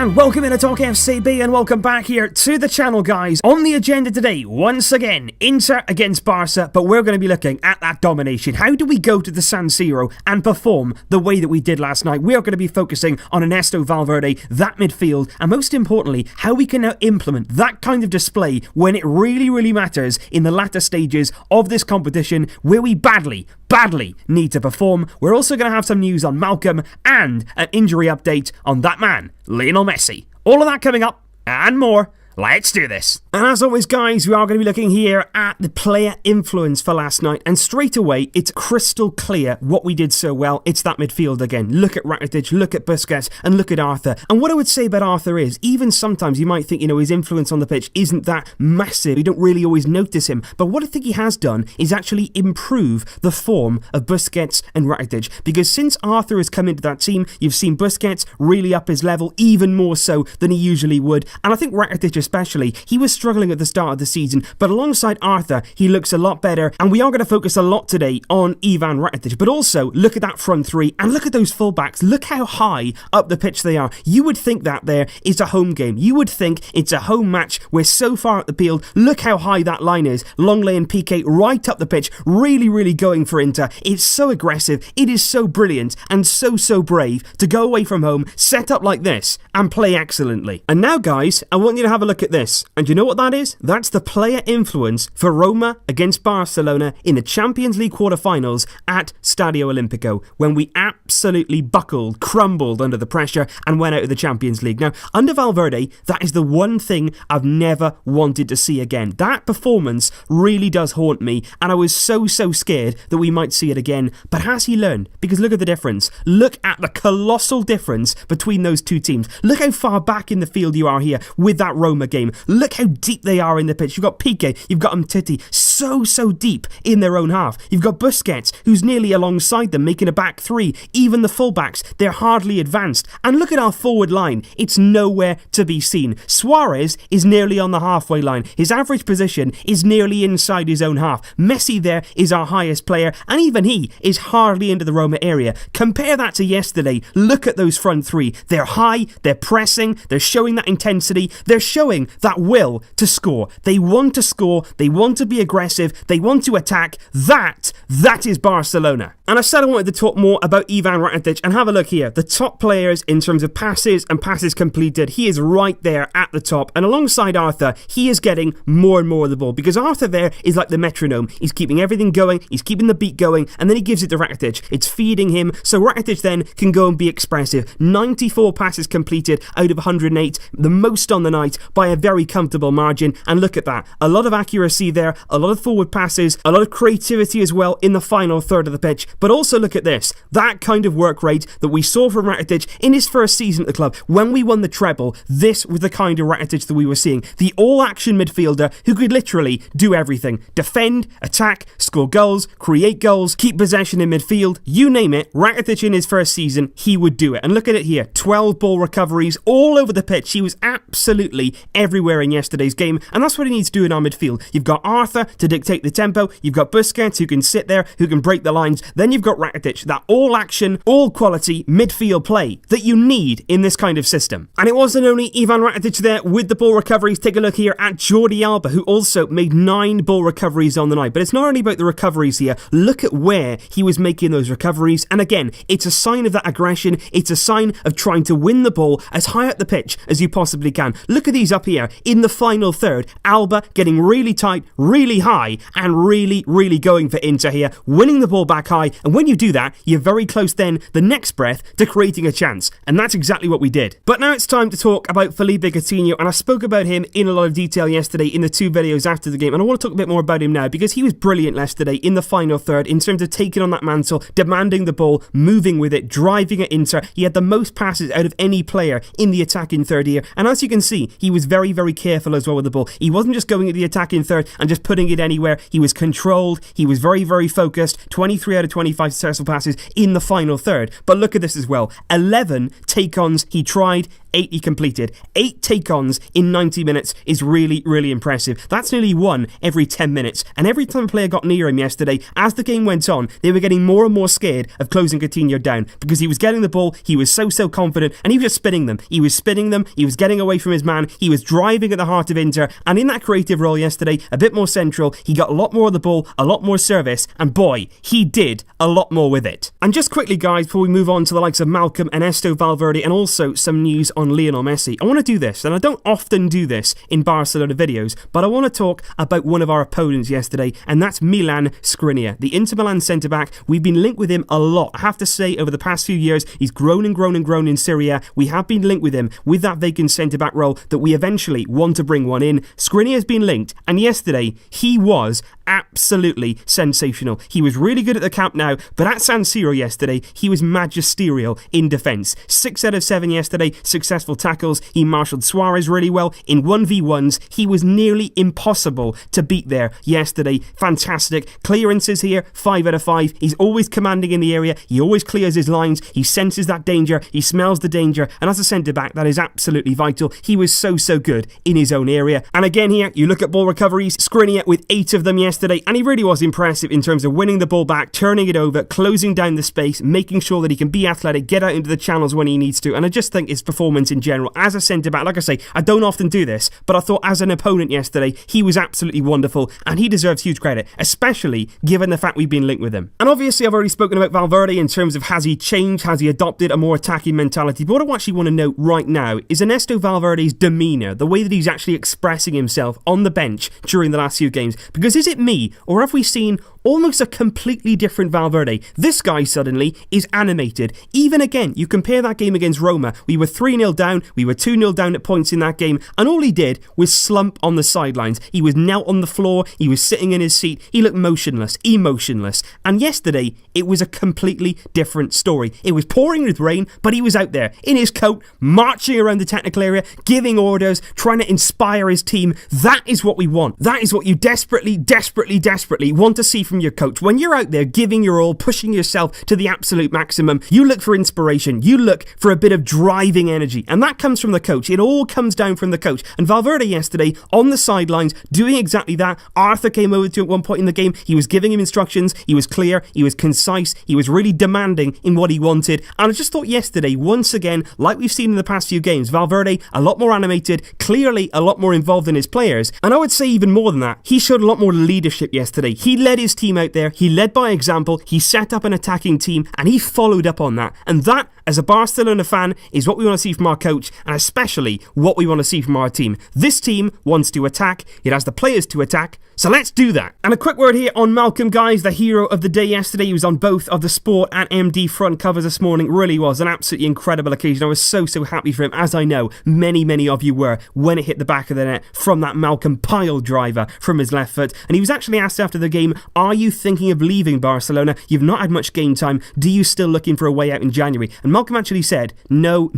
and welcome in to Talk FCB and welcome back here to the channel, guys. On the agenda today, once again, Inter against Barca, but we're going to be looking at that domination. How do we go to the San Siro and perform the way that we did last night? We are going to be focusing on Ernesto Valverde, that midfield, and most importantly, how we can now implement that kind of display when it really matters in the latter stages of this competition where we badly need to perform. We're also going to have some news on Malcolm and an injury update on that man, Lionel Messi. All of that coming up and more. Let's do this. And as always, guys, we are going to be looking here at the player influence for last night. And straight away, it's crystal clear what we did so well. It's that midfield again. Look at Rakitic, look at Busquets, and look at Arthur. And what I would say about Arthur is, even sometimes you might think, his influence on the pitch isn't that massive. You don't really always notice him. But what I think he has done is actually improve the form of Busquets and Rakitic. Because since Arthur has come into that team, you've seen Busquets really up his level, even more so than he usually would. And I think Rakitic especially, he was struggling at the start of the season, but alongside Arthur, he looks a lot better, and we are going to focus a lot today on Ivan Rakitic, but also look at that front three, and look at those fullbacks. Look how high up the pitch they are. You would think that there is a home game. You would think it's a home match. We're so far up the field. Look how high that line is. Longley and Piqué right up the pitch, really going for Inter. It's so aggressive. It is so brilliant, and so brave to go away from home, set up like this, and play excellently. And now, guys, I want you to have a look at this. And you know what that is? That's the player influence for Roma against Barcelona in the Champions League quarterfinals at Stadio Olimpico, when we absolutely crumbled under the pressure and went out of the Champions League. Now, under Valverde, that is the one thing I've never wanted to see again. That performance really does haunt me, and I was so scared that we might see it again. But has he learned? Because look at the difference. Look at the colossal difference between those two teams. Look how far back in the field you are here with that Roma game. Look how deep they are in the pitch. You've got Piqué, you've got Umtiti, so deep in their own half. You've got Busquets, who's nearly alongside them, making a back three. Even the fullbacks, they're hardly advanced. And look at our forward line. It's nowhere to be seen. Suarez is nearly on the halfway line. His average position is nearly inside his own half. Messi there is our highest player, and even he is hardly into the Roma area. Compare that to yesterday. Look at those front three. They're high, they're pressing, they're showing that intensity, they're showing that will to score. They want to score, they want to be aggressive, they want to attack. That is Barcelona. And I said I wanted to talk more about Ivan Rakitic, and have a look here. The top players in terms of passes and passes completed, he is right there at the top, and alongside Arthur, he is getting more and more of the ball, because Arthur there is like the metronome. He's keeping everything going, he's keeping the beat going, and then he gives it to Rakitic. It's feeding him, so Rakitic then can go and be expressive. 94 passes completed out of 108, the most on the night by a very comfortable margin. And look at that, a lot of accuracy there, a lot of forward passes, a lot of creativity as well in the final third of the pitch. But also look at this, that kind of work rate that we saw from Rakitic in his first season at the club. When we won the treble, this was the kind of Rakitic that we were seeing. The all-action midfielder who could literally do everything. Defend, attack, score goals, create goals, keep possession in midfield, you name it. Rakitic in his first season, he would do it. And look at it here, 12 ball recoveries all over the pitch. He was absolutely everywhere in yesterday's game, and that's what he needs to do in our midfield. You've got Arthur to dictate the tempo, you've got Busquets who can sit there, who can break the lines, then you've got Rakitic, that all action, all quality midfield play that you need in this kind of system. And it wasn't only Ivan Rakitic there with the ball recoveries. Take a look here at Jordi Alba, who also made 9 ball recoveries on the night. But it's not only about the recoveries here, look at where he was making those recoveries, and again, it's a sign of that aggression, it's a sign of trying to win the ball as high up the pitch as you possibly can. Look at these up here in the final third. Alba getting really tight, really high, and really going for Inter here, winning the ball back high, and when you do that, you're very close then, the next breath, to creating a chance, and that's exactly what we did. But now it's time to talk about Felipe Coutinho, and I spoke about him in a lot of detail yesterday in the 2 videos after the game, and I want to talk a bit more about him now, because he was brilliant yesterday in the final third in terms of taking on that mantle, demanding the ball, moving with it, driving at Inter. He had the most passes out of any player in the attacking third here, and as you can see, he was very careful as as well with the ball. He wasn't just going at the attacking third and just putting it anywhere. He was controlled. He was very, very focused. 23 out of 25 successful passes in the final third. But look at this as well. 11 take-ons he tried, 8 he completed. 8 take-ons in 90 minutes is really, really impressive. That's nearly 1 every 10 minutes. And every time a player got near him yesterday, as the game went on, they were getting more and more scared of closing Coutinho down because he was getting the ball, he was so confident, and he was just spinning them. He was getting away from his man, he was driving at the heart of Inter, and in that creative role yesterday, a bit more central, he got a lot more of the ball, a lot more service, and boy, he did a lot more with it. And just quickly, guys, before we move on to the likes of Malcolm and Ernesto Valverde, and also some news on Lionel Messi, I want to do this, and I don't often do this in Barcelona videos, but I want to talk about one of our opponents yesterday, and that's Milan Skriniar, the Inter Milan centre-back. We've been linked with him a lot. I have to say, over the past few years, he's grown and grown and grown in Serie A. We have been linked with him with that vacant centre-back role that we eventually want to bring one in. Skriniar has been linked, and yesterday, he was absolutely sensational. He was really good at the Camp Nou, but at San Siro yesterday, he was magisterial in defence. 6 out of 7 yesterday, successful tackles. He marshalled Suarez really well. In 1v1s, he was nearly impossible to beat there yesterday. Fantastic. Clearances here, 5 out of 5. He's always commanding in the area. He always clears his lines. He senses that danger. He smells the danger. And as a centre-back, that is absolutely vital. He was so good in his own area. And again here, you look at ball recoveries, Skriniar with 8 of them yesterday, and he really was impressive in terms of winning the ball back, turning it over, closing down the space, making sure that he can be athletic, get out into the channels when he needs to. And I just think his performance in general as a centre-back, like I say, I don't often do this, but I thought as an opponent yesterday, he was absolutely wonderful, and he deserves huge credit, especially given the fact we've been linked with him. And obviously I've already spoken about Valverde in terms of has he changed, has he adopted a more attacking mentality, but what I actually want to note right now is Ernesto Valverde's demeanour, the way that he's actually expressing himself on the bench during the last few games. Because is it me, or have we seen almost a completely different Valverde? This guy suddenly is animated. Even again, you compare that game against Roma, we were 3-0 down, we were 2-0 down at points in that game, and all he did was slump on the sidelines. He was knelt on the floor, he was sitting in his seat, he looked motionless, emotionless. And yesterday, it was a completely different story. It was pouring with rain, but he was out there in his coat, marching around the technical area, giving orders, trying to inspire his team. That is what we want. That is what you desperately want to see from your coach. When you're out there giving your all, pushing yourself to the absolute maximum, you look for inspiration, you look for a bit of driving energy, and that comes from the coach. It all comes down from the coach. And Valverde yesterday on the sidelines doing exactly that. Arthur came over to him at one point in the game, he was giving him instructions, he was clear, he was concise, he was really demanding in what he wanted. And I just thought yesterday, once again, like we've seen in the past few games, Valverde a lot more animated, clearly a lot more involved in his players, and I would say even more than that, he showed a lot more leadership yesterday. He led his team out there, he led by example, he set up an attacking team, and he followed up on that. And that, as a Barcelona fan, is what we want to see from our coach, and especially what we want to see from our team. This team wants to attack, it has the players to attack, so let's do that. And a quick word here on Malcolm, guys, the hero of the day yesterday. He was on both of the Sport and MD front covers this morning. Really was an absolutely incredible occasion. I was so happy for him, as I know many of you were, when it hit the back of the net from that Malcolm pile driver from his left foot. And he was actually asked after the game, are you thinking of leaving Barcelona? You've not had much game time. Do you still looking for a way out in January? And Malcolm actually said, no.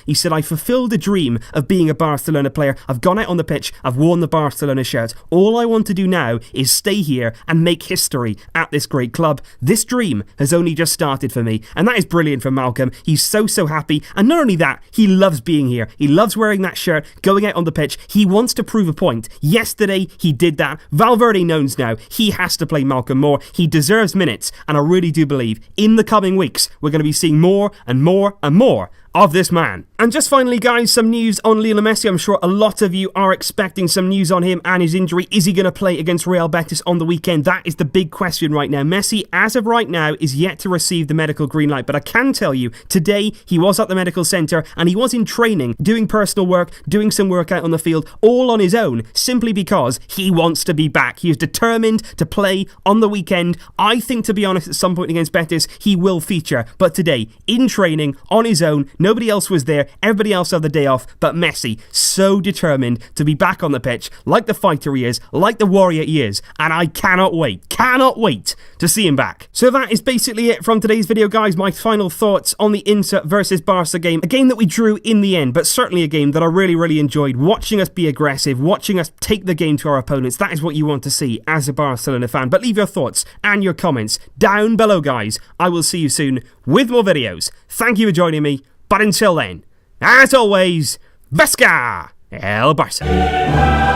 He said, I fulfilled the dream of being a Barcelona player. I've gone out on the pitch. I've worn the Barcelona shirt. All I want to do now is stay here and make history at this great club. This dream has only just started for me. And that is brilliant for Malcolm. He's so happy. And not only that, he loves being here. He loves wearing that shirt, going out on the pitch. He wants to prove a point. Yesterday, he did that. Valverde knows now he has to play Malcolm more. He deserves minutes. And I really do believe in the coming weeks, we're going to be seeing more and more of this man. And just finally, guys, some news on Lionel Messi. I'm sure a lot of you are expecting some news on him and his injury. Is he going to play against Real Betis on the weekend? That is the big question right now. Messi, as of right now, is yet to receive the medical green light. But I can tell you, today he was at the medical centre and he was in training, doing personal work, doing some work out on the field, all on his own, simply because he wants to be back. He is determined to play on the weekend. I think, to be honest, at some point against Betis, he will feature. But today, in training, on his own, Nobody else was there. Everybody else had the day off. But Messi, so determined to be back on the pitch, like the fighter he is, like the warrior he is. And I cannot wait to see him back. So that is basically it from today's video, guys. My final thoughts on the Inter versus Barca game. A game that we drew in the end, but certainly a game that I really enjoyed. Watching us be aggressive, watching us take the game to our opponents. That is what you want to see as a Barcelona fan. But leave your thoughts and your comments down below, guys. I will see you soon with more videos. Thank you for joining me. But until then, as always, Visca el Barça.